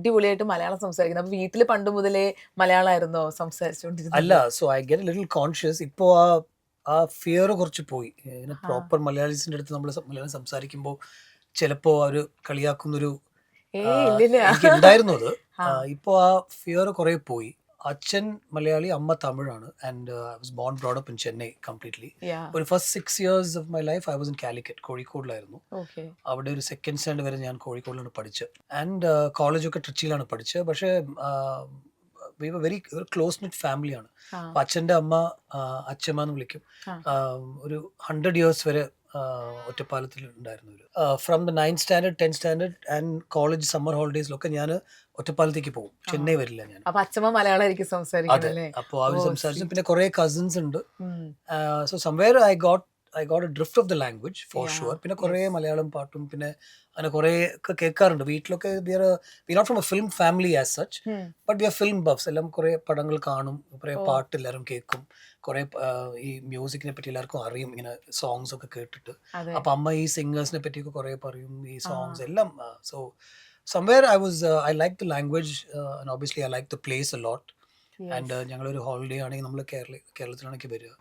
അടിപൊളിയായിട്ട് മലയാളം സംസാരിക്കുന്നത്. അപ്പൊ വീട്ടില് പണ്ട് മുതലേ മലയാളമായിരുന്നോ അല്ല, സംസാരിച്ചുകൊണ്ടിരുന്നത്? So I get little conscious. ഇപ്പോൾ ആ ഫിയർ കുറച്ച് പോയി. ഇങ്ങനെ ആ. പ്രോപ്പർ മലയാളീസിൻ്റെ അടുത്ത് നമ്മൾ മലയാളം സംസാരിക്കുമ്പോൾ ചിലപ്പോൾ അവർ കളിയാക്കുന്നൊരു ഇല്ലില്ല. എനിക്കുണ്ടായിരുന്നു അത്. ആ. ഇപ്പോൾ ആ ഫിയർ കുറേ പോയി. അച്ഛൻ മലയാളി, അമ്മ തമിഴാണ്. And I was born brought up in Chennai completely. Yeah. ഒരു first 6 years of my life I was in Calicut, കോഴിക്കോടിലായിരുന്നു. ഓക്കെ. അവിടെ ഒരു സെക്കൻഡ് സ്റ്റാൻഡേർഡ് വരെ ഞാൻ കോഴിക്കോടിലാണ് പഠിച്ചത്. ആൻഡ് കോളേജൊക്കെ ട്രിച്ചിയിലാണ് പഠിച്ചത്. പക്ഷേ we were very close knit ഫാമിലിയാണ്. ആ. അപ്പം അച്ഛൻ്റെ അമ്മ അച്ഛമ്മ എന്ന് വിളിക്കും. ആ. ഒരു 100 years വരെ ഒറ്റപ്പാലത്തിൽ ഉണ്ടായിരുന്നവർ. From the 9th standard 10th standard and college summer ഹോളിഡേയ്സിലൊക്കെ ഞാൻ ഒറ്റപ്പാലത്തേക്ക് പോകും. ആ. ചെന്നൈ വരില്ല ഞാൻ. അപ്പൊ അച്ഛമ്മ മലയാളമായിരിക്കും അതെ. സംസാരിക്കുന്നത് അല്ലേ? അപ്പോൾ അവർ ഓ, സംസാരിച്ചു. സ്വീറ്റ്. പിന്നെ കുറേ കസിൻസ് ഉണ്ട്. ഉം. So somewhere I got A drift of the language four yeah. Sure. പിന്നെ കുറേ യെസ്. മലയാളം പാട്ടും പിന്നെ അങ്ങനെ കുറേ ഒക്കെ കേൾക്കാറുണ്ട് വീട്ടിലൊക്കെ. We not from a film family as such, but we are film buffs. എല്ലാം കുറേ പടങ്ങൾ കാണും, കുറേ ഓ. പാട്ട് എല്ലാവരും കേൾക്കും, കുറേ ഈ മ്യൂസിക്കിനെ പറ്റി എല്ലാവർക്കും അറിയും ഇങ്ങനെ സോങ്സ് ഒക്കെ കേട്ടിട്ട്. അതെ. അപ്പം അമ്മ ഈ സിംഗേഴ്സിനെ പറ്റിയൊക്കെ കുറേ പറയും, ഈ ആ. സോങ്സ് എല്ലാം. So somewhere I like the language and obviously I like the place a lot. Yes. And ഞങ്ങളൊരു ഹോളിഡേ ആണെങ്കിൽ നമ്മൾ കേരളത്തിലാണെങ്കിൽ വരിക.